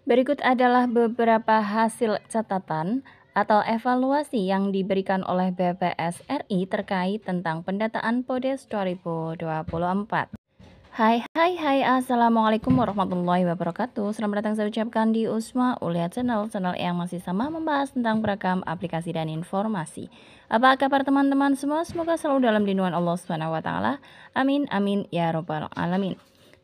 Berikut adalah beberapa hasil catatan atau evaluasi yang diberikan oleh BPS RI terkait tentang pendataan PODES 2024. Hai, Assalamualaikum warahmatullahi wabarakatuh. Selamat datang saya ucapkan di Usma Ulia channel yang masih sama membahas tentang beragam aplikasi dan informasi. Apa kabar teman-teman semua? Semoga selalu dalam lindungan Allah Subhanahu wa taala. Amin amin ya robbal alamin.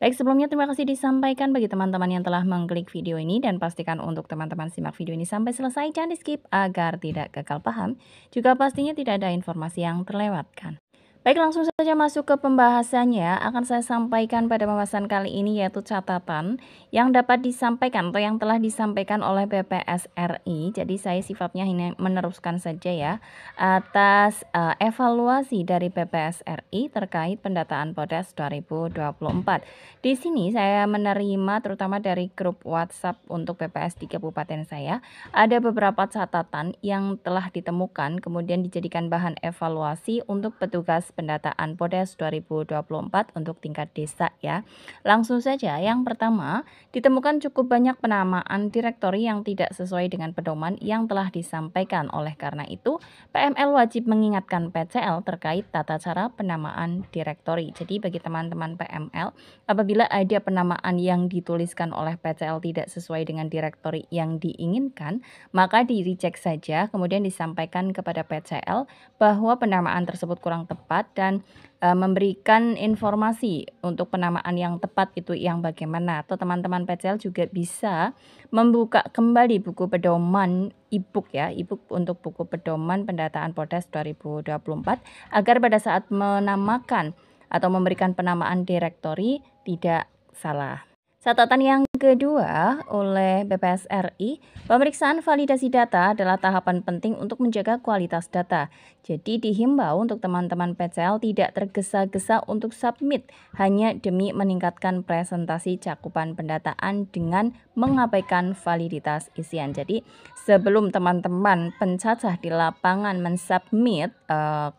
Baik, sebelumnya terima kasih disampaikan bagi teman-teman yang telah mengklik video ini, dan pastikan untuk teman-teman simak video ini sampai selesai, jangan di skip agar tidak gagal paham. Juga pastinya tidak ada informasi yang terlewatkan. Baik, langsung saja masuk ke pembahasannya. Akan saya sampaikan pada pembahasan kali ini yaitu catatan yang dapat disampaikan atau yang telah disampaikan oleh BPS RI. Jadi saya sifatnya ini meneruskan saja ya atas evaluasi dari BPS RI terkait pendataan PODES 2024. Di sini saya menerima terutama dari grup WhatsApp untuk BPS di kabupaten saya, ada beberapa catatan yang telah ditemukan kemudian dijadikan bahan evaluasi untuk petugas pendataan PODES 2024 untuk tingkat desa ya. Langsung saja, yang pertama, ditemukan cukup banyak penamaan direktori yang tidak sesuai dengan pedoman yang telah disampaikan. Oleh karena itu, PML wajib mengingatkan PCL terkait tata cara penamaan direktori. Jadi bagi teman-teman PML, apabila ada penamaan yang dituliskan oleh PCL tidak sesuai dengan direktori yang diinginkan, maka di-reject saja, kemudian disampaikan kepada PCL bahwa penamaan tersebut kurang tepat dan memberikan informasi untuk penamaan yang tepat itu yang bagaimana. Atau teman-teman PCL juga bisa membuka kembali buku pedoman e-book ya, e-book untuk buku pedoman pendataan PODES 2024 agar pada saat menamakan atau memberikan penamaan direktori tidak salah. Catatan yang kedua oleh BPS RI, pemeriksaan validasi data adalah tahapan penting untuk menjaga kualitas data. Jadi dihimbau untuk teman-teman PCL tidak tergesa-gesa untuk submit hanya demi meningkatkan presentasi cakupan pendataan dengan mengabaikan validitas isian. Jadi sebelum teman-teman pencacah di lapangan mensubmit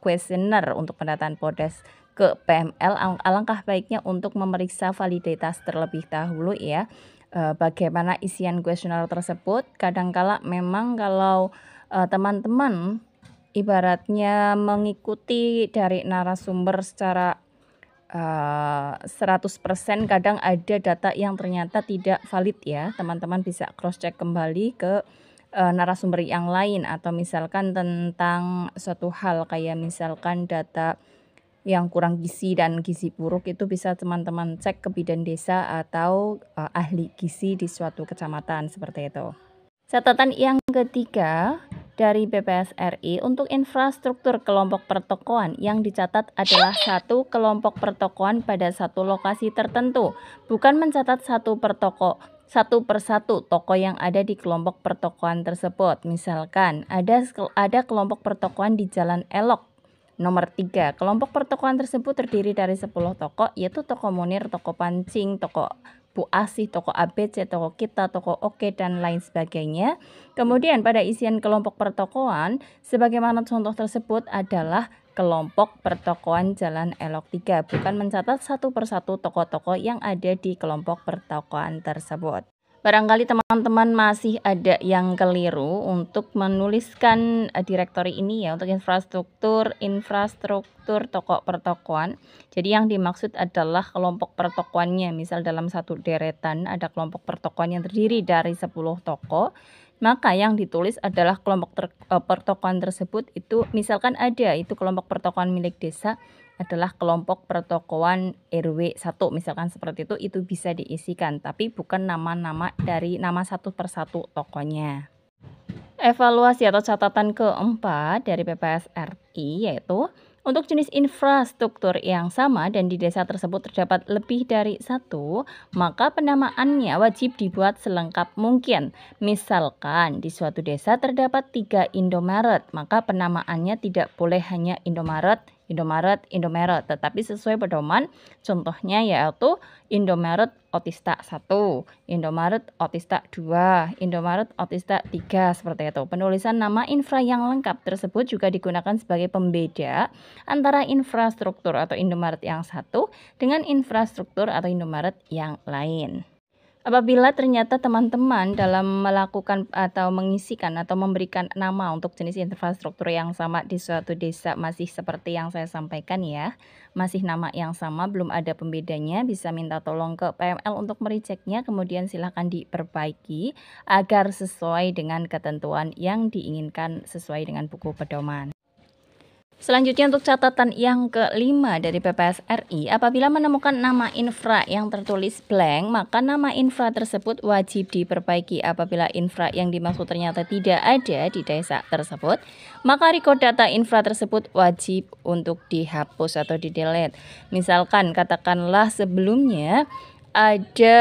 kuesioner untuk pendataan PODES ke PML, alangkah baiknya untuk memeriksa validitas terlebih dahulu ya. Bagaimana isian kuesioner tersebut. Kadangkala memang kalau teman-teman ibaratnya mengikuti dari narasumber secara 100%, kadang ada data yang ternyata tidak valid ya. Teman-teman bisa cross check kembali ke narasumber yang lain, atau misalkan tentang suatu hal kayak misalkan data yang kurang gizi dan gizi buruk, itu bisa teman-teman cek ke bidan desa atau ahli gizi di suatu kecamatan seperti itu. Catatan yang ketiga dari BPS RI, untuk infrastruktur kelompok pertokoan yang dicatat adalah satu kelompok pertokoan pada satu lokasi tertentu, bukan mencatat satu persatu toko yang ada di kelompok pertokoan tersebut. Misalkan ada kelompok pertokoan di Jalan Elok nomor 3. Kelompok pertokoan tersebut terdiri dari 10 toko, yaitu toko Munir, toko Pancing, toko Bu Asih, toko ABC, toko Kita, toko Oke, dan lain sebagainya. Kemudian pada isian kelompok pertokoan, sebagaimana contoh tersebut adalah kelompok pertokoan Jalan Elok 3, bukan mencatat satu persatu toko-toko yang ada di kelompok pertokoan tersebut. Barangkali teman-teman masih ada yang keliru untuk menuliskan direktori ini ya, untuk infrastruktur toko pertokoan. Jadi yang dimaksud adalah kelompok pertokoannya. Misal dalam satu deretan ada kelompok pertokoan yang terdiri dari 10 toko, maka yang ditulis adalah kelompok pertokoan tersebut itu misalkan ada itu kelompok pertokoan milik desa adalah kelompok pertokoan RW 1 misalkan seperti itu bisa diisikan, tapi bukan nama-nama dari nama satu persatu tokonya. Evaluasi atau catatan keempat dari BPS RI yaitu untuk jenis infrastruktur yang sama dan di desa tersebut terdapat lebih dari satu, maka penamaannya wajib dibuat selengkap mungkin. Misalkan di suatu desa terdapat 3 Indomaret, maka penamaannya tidak boleh hanya Indomaret, tetapi sesuai pedoman. Contohnya yaitu Indomaret Otista 1, Indomaret Otista 2, Indomaret Otista 3, seperti itu. Penulisan nama infra yang lengkap tersebut juga digunakan sebagai pembeda antara infrastruktur atau Indomaret yang satu dengan infrastruktur atau Indomaret yang lain. Apabila ternyata teman-teman dalam melakukan atau mengisikan atau memberikan nama untuk jenis infrastruktur yang sama di suatu desa masih seperti yang saya sampaikan ya, masih nama yang sama belum ada pembedanya, bisa minta tolong ke PML untuk mericeknya, kemudian silahkan diperbaiki agar sesuai dengan ketentuan yang diinginkan sesuai dengan buku pedoman. Selanjutnya untuk catatan yang kelima dari PPS RI, apabila menemukan nama infra yang tertulis blank, maka nama infra tersebut wajib diperbaiki. Apabila infra yang dimaksud ternyata tidak ada di desa tersebut, maka record data infra tersebut wajib untuk dihapus atau di-delete. Misalkan katakanlah sebelumnya ada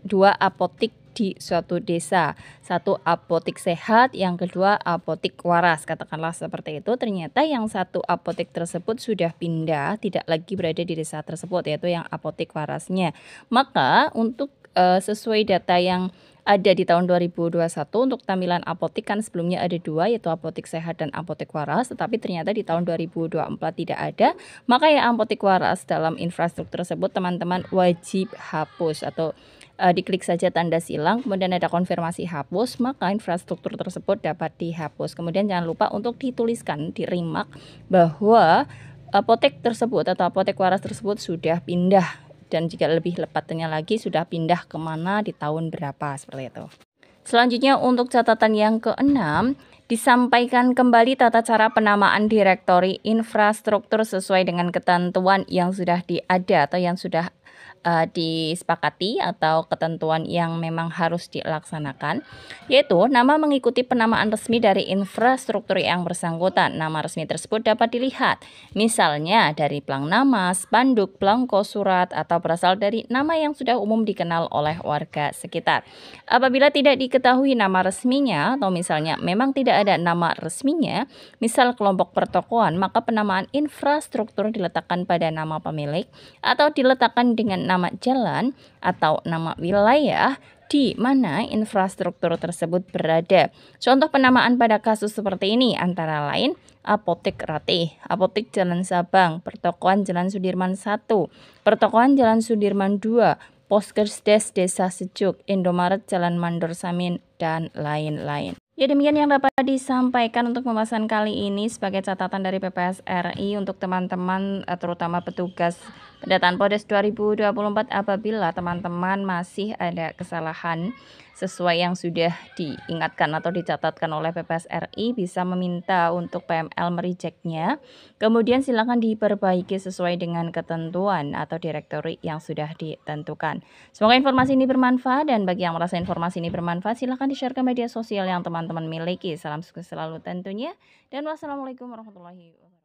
dua apotik di suatu desa, satu apotik sehat, yang kedua apotik waras, katakanlah seperti itu. Ternyata yang satu apotik tersebut sudah pindah, tidak lagi berada di desa tersebut, yaitu yang apotik warasnya. Maka untuk sesuai data yang ada di tahun 2021 untuk tampilan apotik kan sebelumnya ada dua, yaitu apotik sehat dan apotik waras, tetapi ternyata di tahun 2024 tidak ada. Maka ya apotik waras dalam infrastruktur tersebut teman-teman wajib hapus atau diklik saja tanda silang, kemudian ada konfirmasi hapus, maka infrastruktur tersebut dapat dihapus. Kemudian jangan lupa untuk dituliskan di remark bahwa apotek tersebut atau apotek waras tersebut sudah pindah, dan jika lebih lepatnya lagi sudah pindah kemana di tahun berapa, seperti itu. Selanjutnya untuk catatan yang keenam, disampaikan kembali tata cara penamaan direktori infrastruktur sesuai dengan ketentuan yang sudah ada atau yang sudah disepakati atau ketentuan yang memang harus dilaksanakan, yaitu nama mengikuti penamaan resmi dari infrastruktur yang bersangkutan. Nama resmi tersebut dapat dilihat misalnya dari plang nama, spanduk, belangko, surat, atau berasal dari nama yang sudah umum dikenal oleh warga sekitar. Apabila tidak diketahui nama resminya atau misalnya memang tidak ada nama resminya, misal kelompok pertokoan, maka penamaan infrastruktur diletakkan pada nama pemilik atau diletakkan dengan nama jalan atau nama wilayah di mana infrastruktur tersebut berada. Contoh penamaan pada kasus seperti ini antara lain Apotek Ratih, Apotek Jalan Sabang, Pertokoan Jalan Sudirman 1, Pertokoan Jalan Sudirman 2, Poskesdes Desa Sejuk, Indomaret Jalan Mandor Samin, dan lain-lain. Ya, demikian yang dapat disampaikan untuk pembahasan kali ini sebagai catatan dari PPS RI untuk teman-teman, terutama petugas pendataan Podes 2024. Apabila teman-teman masih ada kesalahan sesuai yang sudah diingatkan atau dicatatkan oleh PPS RI, bisa meminta untuk PML merejectnya. Kemudian silakan diperbaiki sesuai dengan ketentuan atau direktori yang sudah ditentukan. Semoga informasi ini bermanfaat, dan bagi yang merasa informasi ini bermanfaat, silakan di-share ke media sosial yang teman-teman miliki. Salam sukses selalu tentunya, dan wassalamualaikum warahmatullahi wabarakatuh.